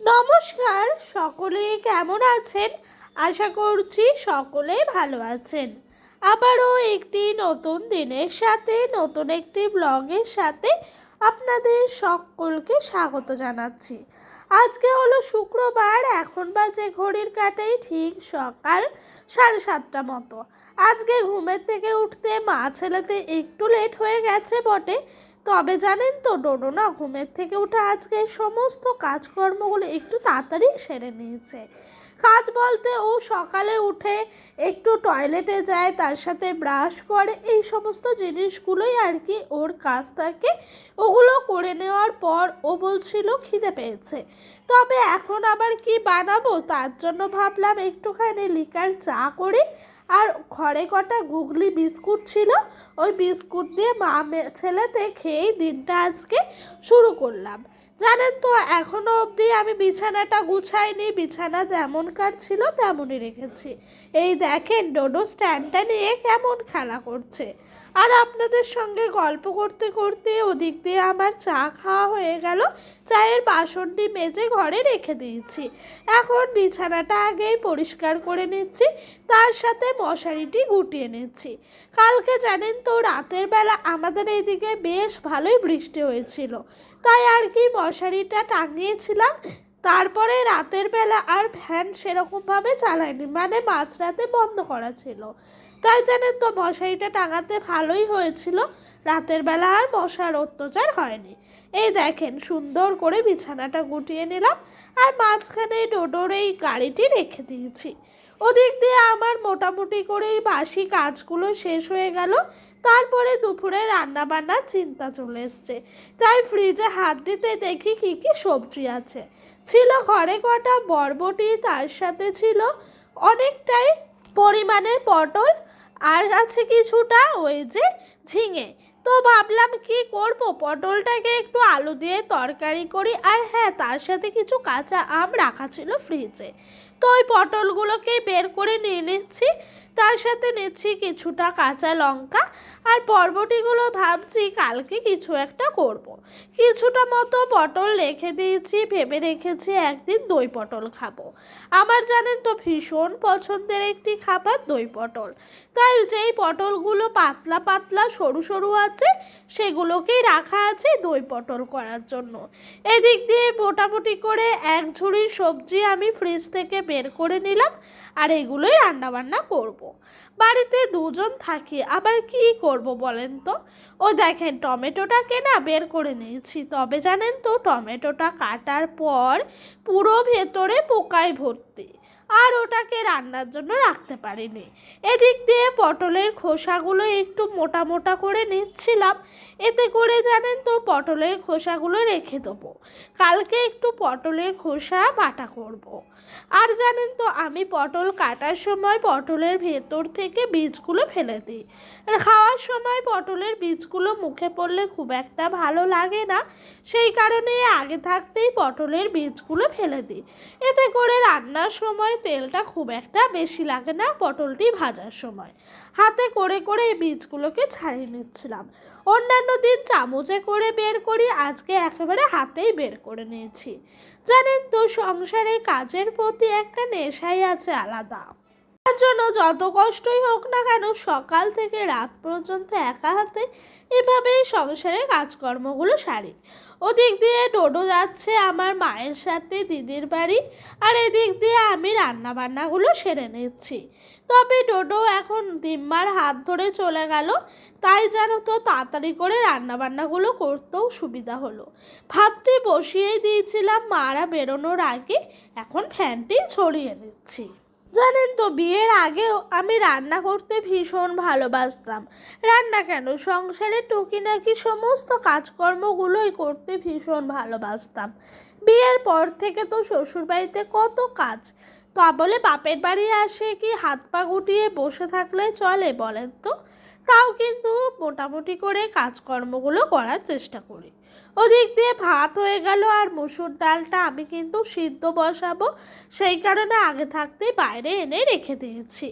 নমস্কার, সকলেই কেমন আছেন? আশা করছি সকলেই ভালো আছেন। আবারও একটি নতুন দিনের সাথে নতুন একটি ব্লগের সাথে আপনাদের সকলকে স্বাগত জানাচ্ছি। আজকে হলো শুক্রবার, এখন বাজে ঘড়ির কাঁটায় ঠিক সকাল 7:30 মতো। আজকে ঘুমের থেকে উঠতে মা ছেলেতে একটু লেট হয়ে গেছে বটে, তবে জানেন তো ডোডো না ঘুমের থেকে উঠে আজকে সমস্ত কাজকর্মগুলো একটু তাড়াতাড়ি সেরে নিয়েছে। কাজ বলতে ও সকালে উঠে একটু টয়লেটে যায়, তার সাথে ব্রাশ করে, এই সমস্ত জিনিসগুলোই আর কি ওর কাজ থাকে। ওগুলো করে নেওয়ার পর ও বলছিল খিদে পেয়েছে, তবে এখন আবার কি বানাবো, তার জন্য ভাবলাম একটুখানি লিকার চা করি। আর ঘরে কটা গুগলি বিস্কুট ছিল, ওই বিস্কুট দিয়ে মা ছেলেতে খেয়েই দিনটা আজকে শুরু করলাম। জানেন তো এখনো অবধি আমি বিছানাটা গুছাইনি, বিছানা যেমনকার ছিল তেমনই রেখেছি। এই দেখেন ডোডো স্ট্যান্ডটা নিয়ে কেমন খেলা করছে। আর আপনাদের সঙ্গে গল্প করতে করতে ওদিক দিয়ে আমার চা খাওয়া হয়ে গেল। চায়ের বাসনটি মেজে ঘরে রেখে দিয়েছি। এখন বিছানাটা আগেই পরিষ্কার করে নিচ্ছি, তার সাথে মশারিটি গুটিয়ে নিচ্ছি। কালকে জানেন তো রাতের বেলা আমাদের এইদিকে বেশ ভালোই বৃষ্টি হয়েছিল, তাই আর কি মশারিটা টাঙিয়েছিলাম। তারপরে রাতের বেলা আর ফ্যান সেরকমভাবে চালাইনি, মানে মাঝরাতে বন্ধ করা ছিল, তাই জানেন তো মশারিটা টাঙাতে ভালোই হয়েছিল। রাতের বেলা আর মশার অত্যাচার হয়নি। এই দেখেন সুন্দর করে বিছানাটা গুটিয়ে নিলাম, আর মাঝখানে ডোডোর এই গাড়িটি রেখে দিয়েছি। ওদিক দিয়ে আমার মোটামুটি করে এই বাসি কাজগুলো শেষ হয়ে গেল। তারপরে দুপুরে রান্না বান্নার চিন্তা চলে এসছে, তাই ফ্রিজে হাত দিতে দেখি কি কি সবজি আছে। ছিল ঘরে কটা বরবটি, তার সাথে ছিল অনেকটাই পরিমাণের পটল, আর আছে কিছুটা ওই যে ঝিঙে। তো ভাবলাম কি করব, পটলটাকে একটু আলু দিয়ে তরকারি করি, আর হ্যাঁ তার সাথে কিছু কাঁচা আম রাখা ছিল ফ্রিজে। তো ওই পটলগুলোকে বের করে নিয়ে নিচ্ছি, তার সাথে নিচ্ছি কিছুটা কাঁচা লঙ্কা, আর বরবটিগুলো ভাবছি কালকে কিছু একটা করব। কিছুটা মতো পটল রেখে দিয়েছি, ভেবে রেখেছি একদিন দই পটল খাবো। আমার জানেন তো ভীষণ পছন্দের একটি খাবার দই পটল, তাই যেই পটলগুলো পাতলা পাতলা সরু সরু আছে সেগুলোকেই রাখা আছে দই পটল করার জন্য। এদিক দিয়ে মোটামুটি করে এক ঝুড়ি সবজি আমি ফ্রিজ থেকে বের করে নিলাম, আর এগুলোই রান্নাবান্না করব। বাড়িতে দুজন থাকি, আবার কি করব বলেন তো। ও দেখেন টমেটোটাকে না বের করে নিয়েছি, তবে জানেন তো টমেটোটা কাটার পর পুরো ভেতরে পোকায় ভর্তি, আর ওটাকে রান্নার জন্য রাখতে পারিনি। এদিক দিয়ে পটলের খোসাগুলো একটু মোটা মোটা করে নিচ্ছিলাম, এতে করে জানেন তো পটলের খোসাগুলো রেখে দেবো, কালকে একটু পটলের খোসা বাটা করব। আর জানেন তো আমি পটল কাটার সময় পটলের ভেতর থেকে বীজগুলো ফেলে দিই, আর খাওয়ার সময় পটলের বীজগুলো মুখে পড়লে খুব একটা ভালো লাগে না, সেই কারণে আগে থাকতেই পটলের বীজগুলো ফেলে দিই। এতে করে রান্নার সময় তেলটা খুব একটা বেশি লাগে না, পটলটি ভাজার সময় হাতে করে করে এই বীজগুলোকে ছাড়িয়ে নিচ্ছিলাম। অন্যান্য দিন চামচে করে বের করি, আজকে একেবারে হাতেই বের করে নিয়েছি। জানেন তো সংসারে কাজের প্রতি একটা নেশাই আছে আলাদা, তার জন্য যত কষ্টই হোক না কেন সকাল থেকে রাত পর্যন্ত একা হাতে এভাবেই সংসারের কাজকর্মগুলো সারি। ওদিক দিয়ে ডোডো যাচ্ছে আমার মায়ের সাথে দিদির বাড়ি, আর এদিক দিয়ে আমি রান্না বান্নাগুলো সেরে নিচ্ছি। তবে ডোডো এখন দিম্মার হাত ধরে চলে গেল, তাই জানো তো তাড়াতাড়ি করে রান্না বান্নাগুলো করতেও সুবিধা হলো। ভাতটি বসিয়েই দিয়েছিলাম মারা বেরোনোর আগে, এখন ফ্যানটি ছড়িয়ে নিচ্ছি। জানেন তো বিয়ের আগেও আমি রান্না করতে ভীষণ ভালোবাসতাম। রান্না কেন, সংসারের টুকিটাকি সমস্ত কাজকর্মগুলোই করতে ভীষণ ভালোবাসতাম। বিয়ের পর থেকে তো শ্বশুরবাড়িতে কত কাজ, তা বলে বাপের বাড়ি আসে কি হাত পা গুটিয়ে বসে থাকলে চলে বলেন তো। তাও কিন্তু মোটামুটি করে কাজকর্মগুলো করার চেষ্টা করি। ওদিক দিয়ে ভাত হয়ে গেল, আর মসুর ডালটা আমি কিন্তু সিদ্ধ বসাবো, সেই কারণে আগে থাকতেই বাইরে এনে রেখে দিয়েছি।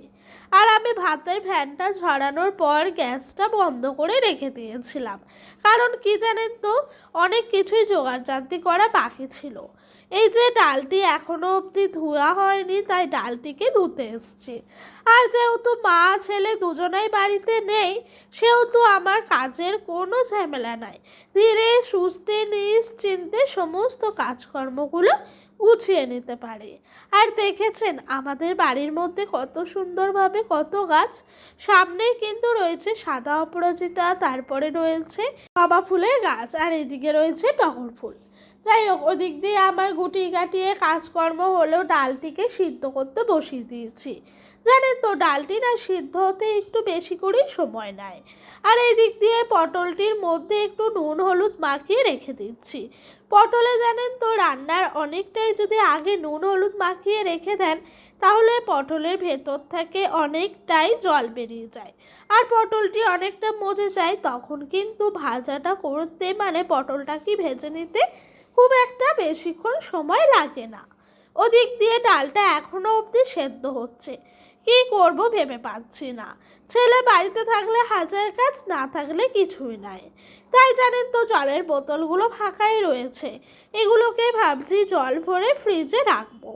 আর আমি ভাতের ফ্যানটা ঝরানোর পর গ্যাসটা বন্ধ করে রেখে দিয়েছিলাম, কারণ কি জানেন তো অনেক কিছুই জোগাড়জান্তি করা বাকি ছিল। এই যে ডালটি এখনো অবধি ধোয়া হয়নি, তাই ডালটিকে ধুতে এসছি। আর যেহেতু মা ছেলে দুজনাই বাড়িতে নেই, সেহেতু আমার কাজের কোনো ঝামেলা নাই। ধীরে সুস্থে নিশ্চিন্তে সমস্ত কাজকর্মগুলো গুছিয়ে নিতে পারি। আর দেখেছেন আমাদের বাড়ির মধ্যে কত সুন্দরভাবে কত গাছ। সামনেই কিন্তু রয়েছে সাদা অপরাজিতা, তারপরে রয়েছে জবা ফুলের গাছ, আর এদিকে রয়েছে টগর ফুল। যাই হোক, ওদিক দিয়ে আমার গুটি কাটিয়ে কাজকর্ম হলেও ডালটিকে সিদ্ধ করতে বসিয়ে দিয়েছি। জানেন তো ডালটি না সিদ্ধ হতে একটু বেশি করেই সময় নেয়। আর এই দিক দিয়ে পটলটির মধ্যে একটু নুন হলুদ মাখিয়ে রেখে দিচ্ছি। পটলে জানেন তো রান্নার অনেকটাই যদি আগে নুন হলুদ মাখিয়ে রেখে দেন, তাহলে পটলের ভেতর থেকে অনেকটাই জল বেরিয়ে যায় আর পটলটি অনেকটা মজে যায়। তখন কিন্তু ভাজাটা করতে মানে পটলটাকে ভেজে নিতে খুব একটা বেশিক্ষণ সময় লাগে না। ওদিক দিয়ে ডালটা এখনো অবধি সেদ্ধ হচ্ছে। কি করব ভেবে পাচ্ছি না। ছেলে বাড়িতে থাকলে হাজার কাজ, না থাকলে কিছুই নাই। তাই জানেন তো জলের বোতলগুলো ফাঁকাই রয়েছে, এগুলোকে ভাবছি জল ভরে ফ্রিজে রাখবো।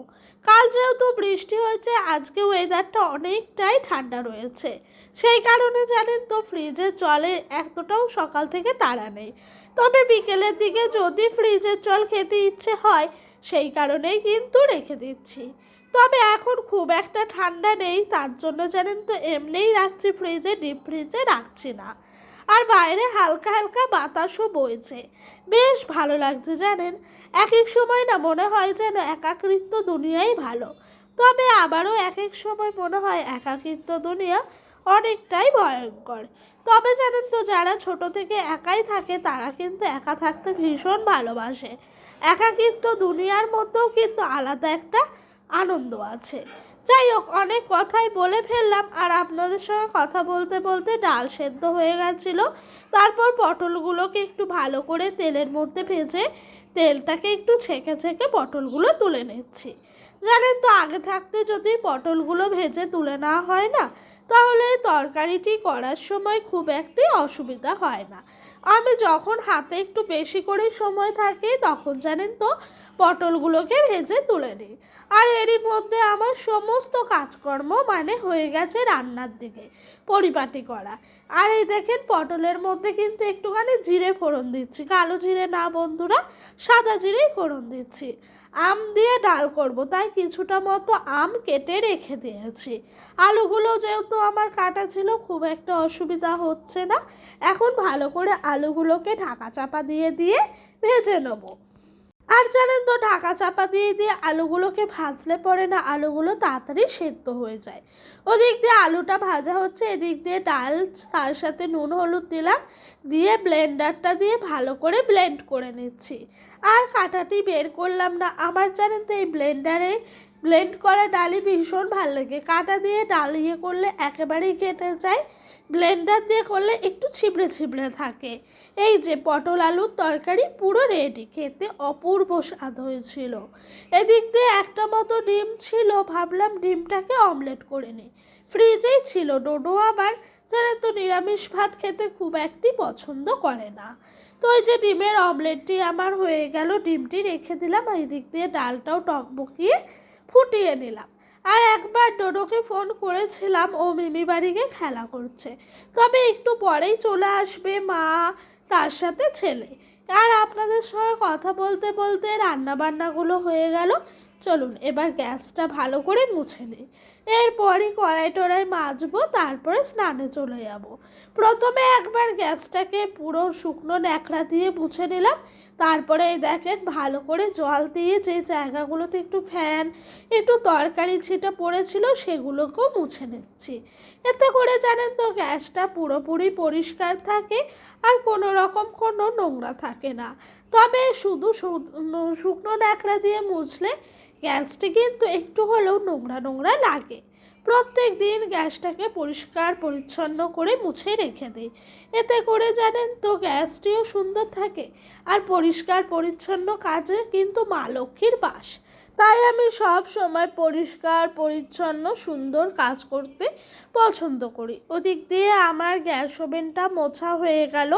কাল যেহেতু বৃষ্টি হয়েছে, আজকে ওয়েদারটা অনেকটাই ঠান্ডা রয়েছে, সেই কারণে জানেন তো ফ্রিজের জলের এতটাও সকাল থেকে তাড়া নেই। তবে বিকেলের দিকে যদি ফ্রিজের জল খেতে ইচ্ছে হয়, সেই কারণেই কিন্তু রেখে দিচ্ছি। তবে এখন খুব একটা ঠান্ডা নেই, তার জন্য জানেন তো এমনিই রাখছি ফ্রিজে, ডিপ ফ্রিজে রাখছি না। আর বাইরে হালকা হালকা বাতাসও বইছে, বেশ ভালো লাগছে জানেন। এক এক সময় না মনে হয় যেন একাকিত্ব দুনিয়াই ভালো, তবে আবারও এক এক সময় মনে হয় একাকিত্ব দুনিয়া অনেকটাই ভয়ঙ্কর। তবে জানেন তো যারা ছোট থেকে একাই থাকে তারা কিন্তু একা থাকতে ভীষণ ভালোবাসে। একাকিত্ব দুনিয়ার মধ্যেও কিন্তু আলাদা একটা আনন্দ আছে। যাই হোক, অনেক কথাই বলে ফেললাম, আর আপনাদের সঙ্গে কথা বলতে বলতে ডাল সেদ্ধ হয়ে গেছিলো। তারপর পটলগুলোকে একটু ভালো করে তেলের মধ্যে ভেজে তেলটাকে একটু ছেঁকে ছেঁকে পটলগুলো তুলে নিচ্ছি। জানেন তো আগে থাকতে যদি পটলগুলো ভেজে তুলে নেওয়া হয় না, তাহলে তরকারিটি করার সময় খুব একটি অসুবিধা হয় না। আমি যখন হাতে একটু বেশি করে সময় থাকে তখন জানেন তো পটলগুলোকে ভেজে তুলে নিই। আর এরই মধ্যে আমার সমস্ত কাজকর্ম মানে হয়ে গেছে রান্নার দিকে পরিপাটি করা। আর এই দেখেন পটলের মধ্যে কিন্তু একটুখানি জিরে ফোড়ন দিচ্ছি, কালো জিরে না বন্ধুরা, সাদা জিরেই ফোড়ন দিচ্ছি। আম দিয়ে ডাল করব, তাই কিছুটা মতো আম কেটে রেখে দিয়েছি। আলুগুলো যেহেতু আমার কাটা ছিল, খুব একটা অসুবিধা হচ্ছে না। এখন ভালো করে আলুগুলোকে ঢাকা চাপা দিয়ে দিয়ে ভেজে নেব। আর জানেন তো ঢাকা চাপা দিয়ে দিয়ে আলুগুলোকে ভাজলে পরে না আলুগুলো তাড়াতাড়ি সেদ্ধ হয়ে যায়। ওদিক দিয়ে আলুটা ভাজা হচ্ছে, এদিক দিয়ে ডাল তার সাথে নুন হলুদ দিলাম, দিয়ে ব্লেন্ডারটা দিয়ে ভালো করে ব্লেন্ড করে নিচ্ছি। আর কাঁটাটি বের করলাম না, আমার জানেন তো এই ব্লেন্ডারে ব্লেন্ড করা ডালই ভীষণ ভালো লাগে। কাঁটা দিয়ে ডাল করলে একেবারেই কেটে যায়, ব্লেন্ডার দিয়ে করলে একটু ছিবড়ে ছিবড়ে থাকে। এই যে পটল আলুর তরকারি পুরো রেডি, খেতে অপূর্ব স্বাদ হয়েছিল। এদিক দিয়ে একটা মতো ডিম ছিল, ভাবলাম ডিমটাকে অমলেট করে নিই। ফ্রিজেই ছিল। ডোডো আবার জানেন তো নিরামিষ ভাত খেতে খুব একটি পছন্দ করে না। তো ওই যে ডিমের অমলেটটি আমার হয়ে গেল, ডিমটি রেখে দিলাম। আর এদিক দিয়ে ডালটাও টকবকিয়ে ফুটিয়ে নিলাম। আর একবার ডোডোকে ফোন করেছিলাম, ও মিমি বাড়িকে খেলা করছে, তবে একটু পরেই চলে আসবে মা তার সাথে ছেলে। আর আপনাদের সঙ্গে কথা বলতে বলতে রান্নাবান্নাগুলো হয়ে গেল। চলুন এবার গ্যাসটা ভালো করে মুছে নিই, এরপরই কড়াই টড়াই মাজবো, তারপরে স্নানে চলে যাব। প্রথমে একবার গ্যাসটাকে পুরো শুকনো ন্যাকড়া দিয়ে মুছে নিলাম, তারপরে এই দেখেন ভালো করে জল দিয়ে যে জায়গাগুলোতে একটু ফ্যান একটু তরকারি ছিটা পড়েছিল সেগুলোকেও মুছে নিচ্ছি। এতে করে জানেন তো গ্যাসটা পুরোপুরি পরিষ্কার থাকে আর কোনো রকম কোনো নোংরা থাকে না। তবে শুধু শুকনো ন্যাকড়া দিয়ে মুছলে গ্যাসটি কিন্তু একটু হলেও নোংরা নোংরা লাগে। প্রত্যেক দিন গ্যাসটাকে পরিষ্কার পরিচ্ছন্ন করে মুছে রেখে দিই, এতে করে জানেন তো গ্যাসটিও সুন্দর থাকে আর পরিষ্কার পরিচ্ছন্ন কাজে কিন্তু মা লক্ষ্মীর বাস। তাই আমি সব সময় পরিষ্কার পরিচ্ছন্ন সুন্দর কাজ করতে পছন্দ করি। ওদিক দিয়ে আমার গ্যাস ওভেনটা মোছা হয়ে গেল।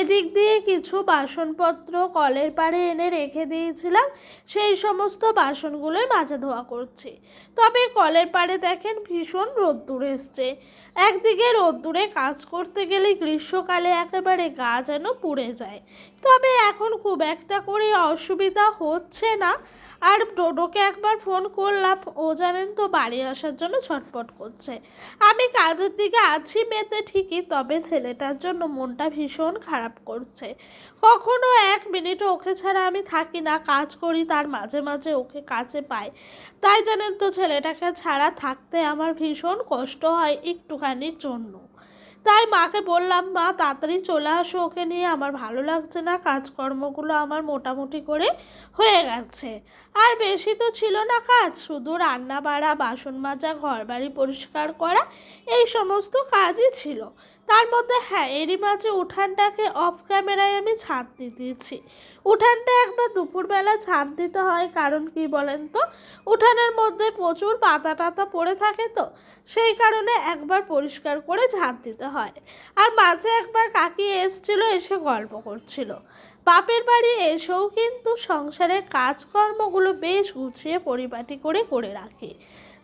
এদিক দিয়ে কিছু বাসনপত্র কলের পাড়ে এনে রেখে দিয়েছিলাম, সেই সমস্ত বাসনগুলোই মাজা ধোয়া করছি। তবে কলের পাড়ে দেখেন ভীষণ রোদ্দুর এসছে। একদিকে রোদ্দুরে কাজ করতে গেলে গ্রীষ্মকালে একেবারে গা যেন পুড়ে যায়। তবে এখন খুব একটা করে অসুবিধা হচ্ছে না। আর ডোডোকে একবার ফোন করলাম, ও জানেন তো বাড়ি আসার জন্য ছটফট করছে। আমি কাজের দিকে আছি মেতে ঠিকই, তবে ছেলেটার জন্য মনটা ভীষণ খারাপ করছে। কখনো এক মিনিটও ওকে ছাড়া আমি থাকি না, কাজ করি তার মাঝে মাঝে ওকে কাছে পাই। তাই জানেন তো ছেলেটাকে ছাড়া থাকতে আমার ভীষণ কষ্ট হয় একটুখানির জন্য। তাই মাকে বললাম, মা তাড়াতাড়ি চলে আসো ওকে নিয়ে, আমার ভালো লাগছে না, কাজকর্মগুলো আমার মোটামুটি করে হয়ে গেছে। আর বেশি তো ছিল না কাজ, শুধু রান্না বাড়া, বাসন মাজা, ঘর বাড়ি পরিষ্কার করা, এই সমস্ত কাজই ছিল। তার মধ্যে হ্যাঁ, এরই মাঝে উঠানটাকে অফ ক্যামেরায় আমি ঝাঁট দিয়ে দিয়েছি। উঠানটা একবার দুপুরবেলা ঝাঁট দিতে হয়, কারণ কি বলেন তো, উঠানের মধ্যে প্রচুর পাতা টাতা পড়ে থাকে তো, সেই কারণে একবার পরিষ্কার করে ঝাঁট দিতে হয়। আর মাঝে একবার কাকি এসেছিল, এসে গল্প করছিল। বাপের বাড়ি এসেও কিন্তু সংসারের কাজকর্মগুলো বেশ গুছিয়ে পরিপাটি করে করে রাখে।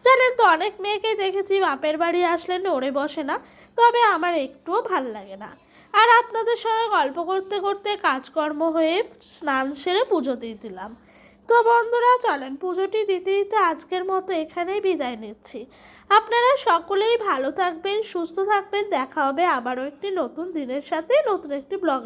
জানেন তো, অনেক মেয়েকেই দেখেছি বাপের বাড়ি আসলে নড়ে বসে না, তবে আমার একটুও ভাল লাগে না। আর আপনাদের সঙ্গে গল্প করতে করতে কাজকর্ম হয়ে স্নান সেরে পুজো দিয়ে দিলাম। তো বন্ধুরা চলেন, পুজোটি দিতে দিতে আজকের মতো এখানেই বিদায় নিচ্ছি। আপনারা সকলেই ভালো থাকবেন, সুস্থ থাকবেন। দেখা হবে আবারও একটি নতুন দিনের সাথে, নতুন একটি ব্লগ।